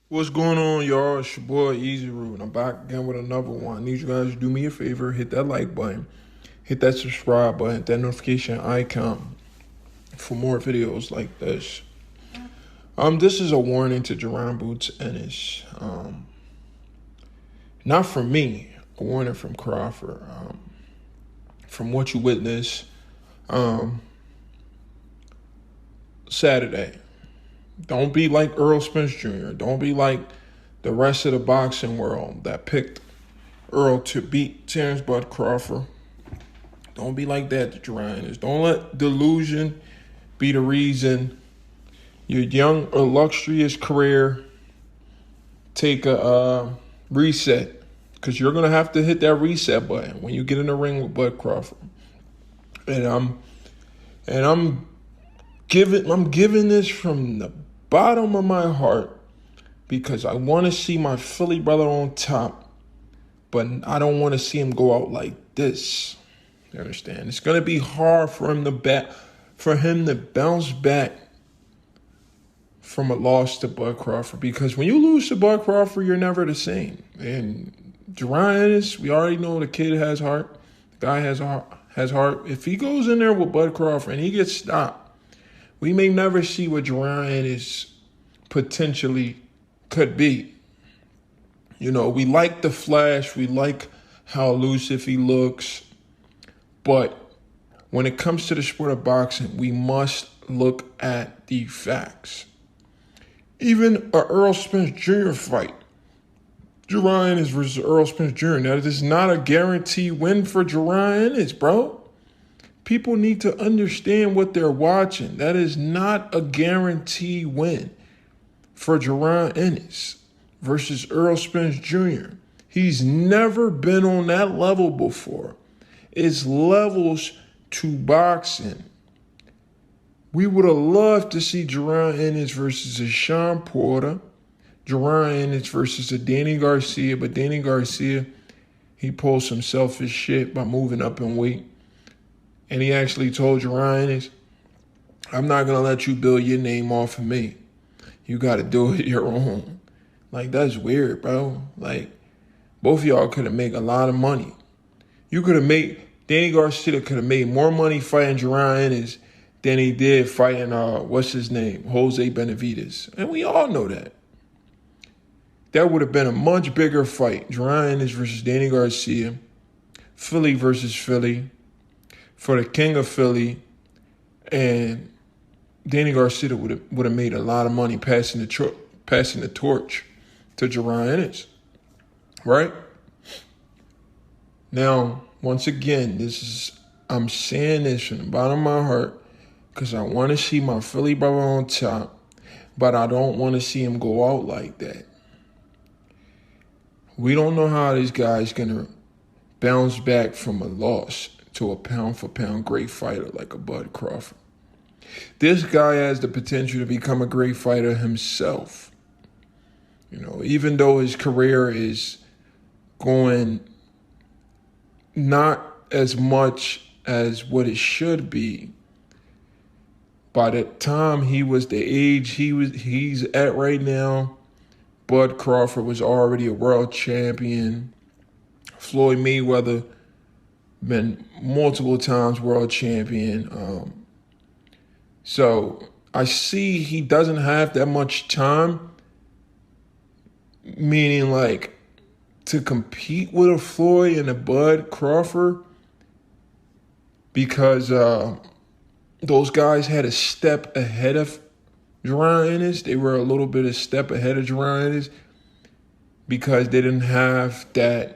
What's going on, y'all? It's your boy Easy Root, and I'm back again with another one. I need you guys to do me a favor, hit that like button, hit that subscribe button, hit that notification icon for more videos like this. This is a warning to Jaron Ennis. Not from me, a warning from Crawford. From what you witnessed Saturday. Don't be like Errol Spence Jr. Don't be like the rest of the boxing world that picked Errol to beat Terence Crawford. Don't be like that to Jaron Ennis. Don't let delusion be the reason your young, illustrious career take a reset. Because you're going to have to hit that reset button when you get in the ring with Bud Crawford. And I'm giving this from the bottom of my heart because I want to see my Philly brother on top, but I don't want to see him go out like this. You understand? It's going to be hard for him to bounce back from a loss to Bud Crawford, because when you lose to Bud Crawford, you're never the same. And Jaron Ennis, we already know the kid has heart. The guy has heart. If he goes in there with Bud Crawford and he gets stopped, we may never see what Jaron Ennis potentially could be. You know, we like the flash. We like how elusive he looks. But when it comes to the sport of boxing, we must look at the facts. Even a Errol Spence Jr. fight, Jaron Ennis versus Errol Spence Jr., that is not a guaranteed win for Jaron Ennis, bro. People need to understand what they're watching. That is not a guaranteed win for Jaron Ennis versus Errol Spence Jr. He's never been on that level before. It's levels to boxing. We would have loved to see Jaron Ennis versus a Sean Porter, Jaron Ennis versus a Danny Garcia, but Danny Garcia, he pulled some selfish shit by moving up in weight. And he actually told Jaron Ennis, I'm not going to let you build your name off of me. You got to do it your own. Like, that's weird, bro. Like, both of y'all could have made a lot of money. Danny Garcia could have made more money fighting Jaron Ennis than he did fighting, what's his name, Jose Benavidez. And we all know that. That would have been a much bigger fight. Jaron Ennis versus Danny Garcia. Philly versus Philly. For the king of Philly, and Danny Garcia would have made a lot of money passing the torch to Jaron Ennis, right? Now, once again, I'm saying this from the bottom of my heart because I want to see my Philly brother on top, but I don't want to see him go out like that. We don't know how this guy's gonna bounce back from a loss to a pound-for-pound great fighter like a Bud Crawford. This guy has the potential to become a great fighter himself. You know, even though his career is going not as much as what it should be, by the time he was the age he's at right now, Bud Crawford was already a world champion. Floyd Mayweather been multiple times world champion. So I see he doesn't have that much time, meaning like to compete with a Floyd and a Bud Crawford, because those guys had a step ahead of Jaron Ennis. They were a little bit a step ahead of Jaron Ennis because they didn't have that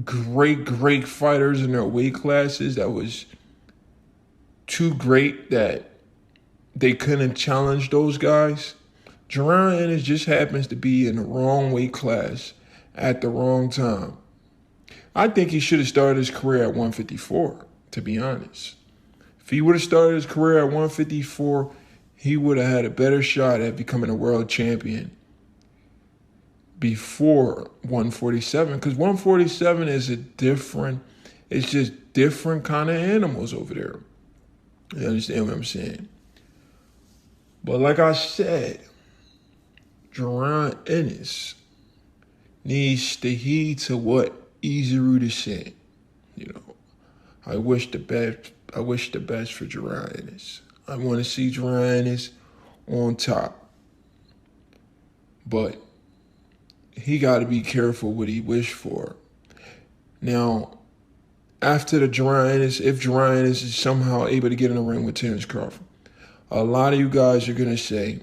great fighters in their weight classes that was too great that they couldn't challenge those guys. Jaron Ennis just happens to be in the wrong weight class at the wrong time. I think he should have started his career at 154, to be honest. If he would have started his career at 154, he would have had a better shot at becoming a world champion before 147, because 147 is it's just different kind of animals over there. You understand what I'm saying? But like I said, Jaron Ennis needs to heed to what Easy Root is saying. You know, I wish the best. I wish the best for Jaron Ennis. I want to see Jaron Ennis on top, but he got to be careful what he wished for. Now, after the Jaron Ennis, if Jaron Ennis is somehow able to get in the ring with Terence Crawford, a lot of you guys are gonna say,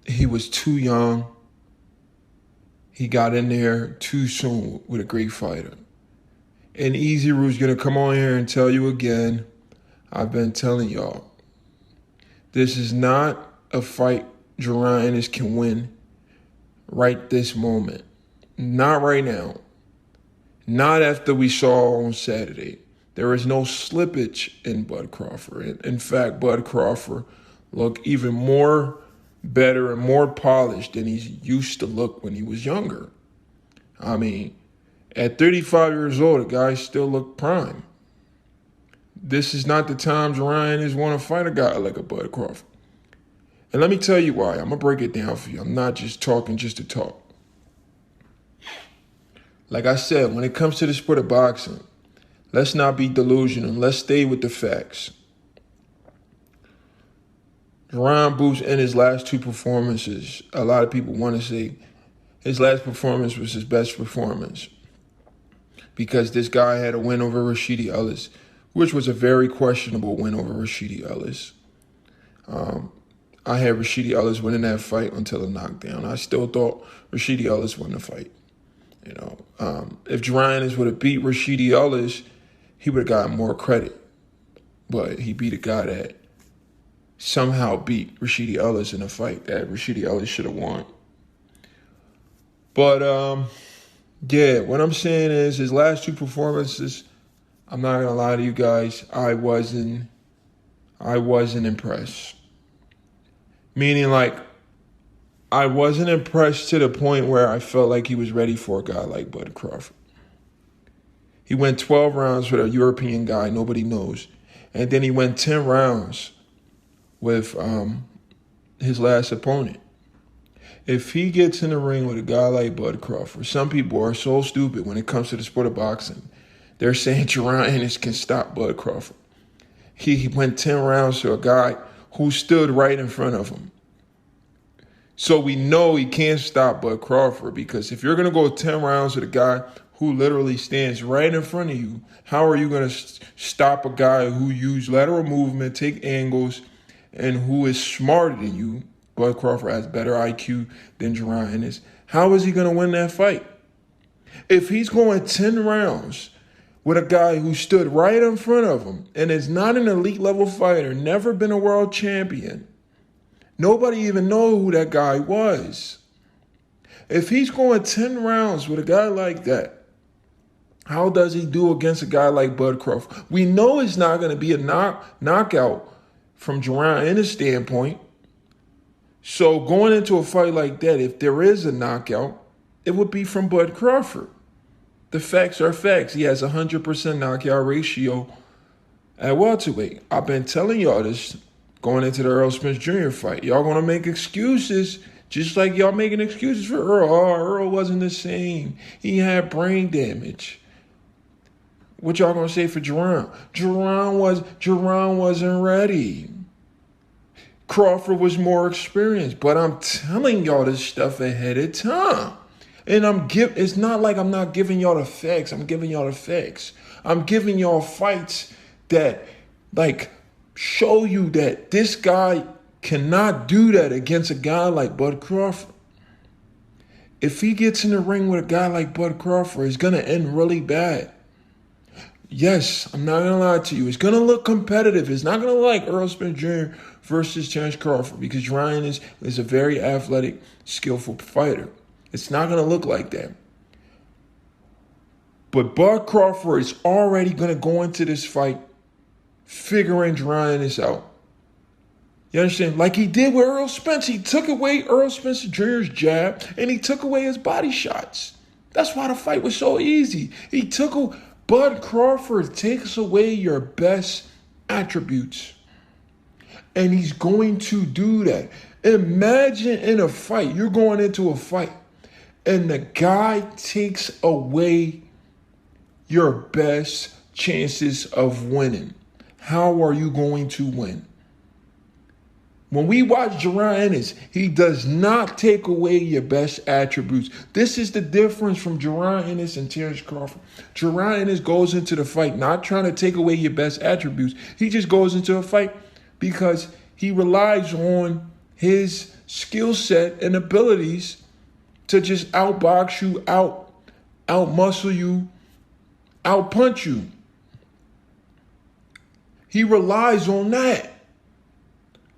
he was too young. He got in there too soon with a great fighter. And Easy Root's going to come on here and tell you again, I've been telling y'all, this is not a fight Jaron Ennis can win right this moment. Not right now. Not after we saw on Saturday. There is no slippage in Bud Crawford. In fact, Bud Crawford looked even more better and more polished than he used to look when he was younger. I mean, at 35 years old, the guy still looked prime. This is not the time Jaron Ennis want to fight a guy like a Bud Crawford. And let me tell you why. I'm going to break it down for you. I'm not just talking just to talk. Like I said, when it comes to the sport of boxing, let's not be delusional. Let's stay with the facts. Jaron Boots in his last two performances, a lot of people want to say his last performance was his best performance because this guy had a win over Rashidi Ellis, which was a very questionable win over Rashidi Ellis. I had Rashidi Ellis winning that fight until a knockdown. I still thought Rashidi Ellis won the fight. You know, if Jaron Ennis would have beat Rashidi Ellis, he would have gotten more credit. But he beat a guy that somehow beat Rashidi Ellis in a fight that Rashidi Ellis should have won. But, yeah, what I'm saying is his last two performances, I'm not going to lie to you guys, I wasn't impressed. Meaning, like, I wasn't impressed to the point where I felt like he was ready for a guy like Bud Crawford. He went 12 rounds with a European guy nobody knows. And then he went 10 rounds with his last opponent. If he gets in the ring with a guy like Bud Crawford, some people are so stupid when it comes to the sport of boxing. They're saying Jaron Ennis can stop Bud Crawford. He went 10 rounds to a guy who stood right in front of him. So we know he can't stop Bud Crawford, because if you're going to go 10 rounds with a guy who literally stands right in front of you, how are you going to stop a guy who uses lateral movement, take angles, and who is smarter than you? Bud Crawford has better IQ than Jaron Ennis. How is he going to win that fight? If he's going 10 rounds with a guy who stood right in front of him and is not an elite level fighter, never been a world champion, nobody even know who that guy was. If he's going 10 rounds with a guy like that, how does he do against a guy like Bud Crawford? We know it's not going to be a knockout from Jaron Ennis' standpoint. So going into a fight like that, if there is a knockout, it would be from Bud Crawford. The facts are facts. He has a 100% knockout ratio at welterweight. I've been telling y'all this going into the Errol Spence Jr. fight. Y'all going to make excuses just like y'all making excuses for Errol. Oh, Errol wasn't the same. He had brain damage. What y'all going to say for Jaron? Jaron wasn't ready. Crawford was more experienced, but I'm telling y'all this stuff ahead of time. And it's not like I'm not giving y'all the facts. I'm giving y'all the facts. I'm giving y'all fights that, like, show you that this guy cannot do that against a guy like Bud Crawford. If he gets in the ring with a guy like Bud Crawford, it's going to end really bad. Yes, I'm not going to lie to you. It's going to look competitive. It's not going to look like Errol Spence Jr. versus Terence Crawford, because Ryan is a very athletic, skillful fighter. It's not going to look like that. But Bud Crawford is already going to go into this fight figuring Jaron Ennis out. You understand? Like he did with Errol Spence. He took away Errol Spence Jr.'s jab, and he took away his body shots. That's why the fight was so easy. Bud Crawford takes away your best attributes. And he's going to do that. Imagine in a fight, you're going into a fight, and the guy takes away your best chances of winning. How are you going to win? When we watch Jaron Ennis, he does not take away your best attributes. This is the difference from Jaron Ennis and Terence Crawford. Jaron Ennis goes into the fight not trying to take away your best attributes. He just goes into a fight because he relies on his skill set and abilities to just outbox you, outmuscle you, outpunch you. He relies on that.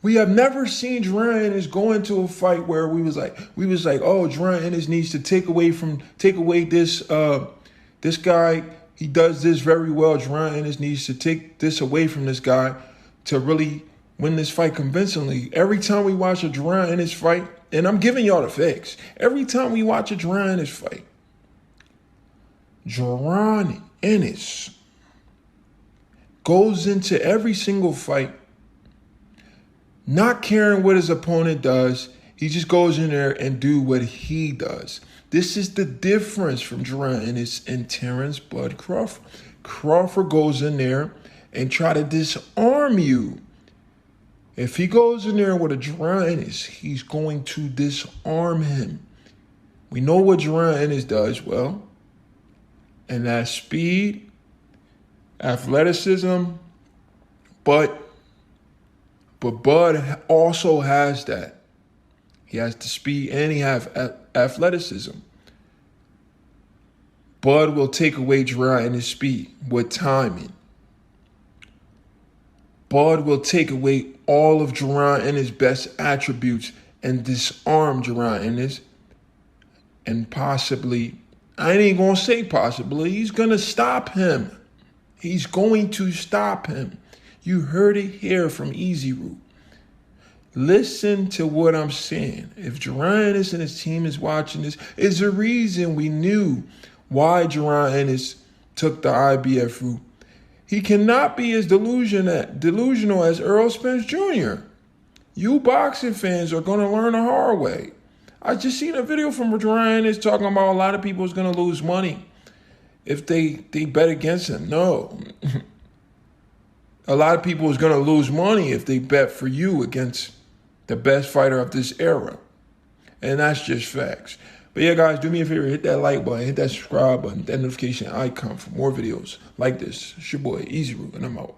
We have never seen Jaron Ennis go into a fight where we was like, oh, Jaron Ennis needs to take away this this guy. He does this very well. Jaron Ennis needs to take this away from this guy to really win this fight convincingly. Every time we watch a Jaron Ennis fight, and I'm giving y'all the facts, every time we watch a Jaron Ennis fight, Jaron Ennis goes into every single fight not caring what his opponent does. He just goes in there and do what he does. This is the difference from Jaron Ennis and Terence Bud Crawford. Crawford goes in there and try to disarm you. If he goes in there with a Jaron Ennis, he's going to disarm him. We know what Jaron Ennis does well, and that's speed, athleticism, but Bud also has that. He has the speed and he has athleticism. Bud will take away Jaron Ennis' speed with timing. Bud will take away all of Jaron Ennis' best attributes and disarm Jaron Ennis. And possibly, I ain't going to say possibly, he's going to stop him. He's going to stop him. You heard it here from Easy Root. Listen to what I'm saying. If Jaron Ennis and his team is watching this, it's the reason we knew why Jaron Ennis took the IBF route. He cannot be as delusional as Errol Spence Jr. You boxing fans are going to learn the hard way. I just seen a video from Jaron Ennis talking about a lot of people is going to lose money if they bet against him. No. A lot of people is going to lose money if they bet for you against the best fighter of this era. And that's just facts. But yeah, guys, do me a favor. Hit that like button. Hit that subscribe button. That notification icon for more videos like this. It's your boy, Easy Root, and I'm out.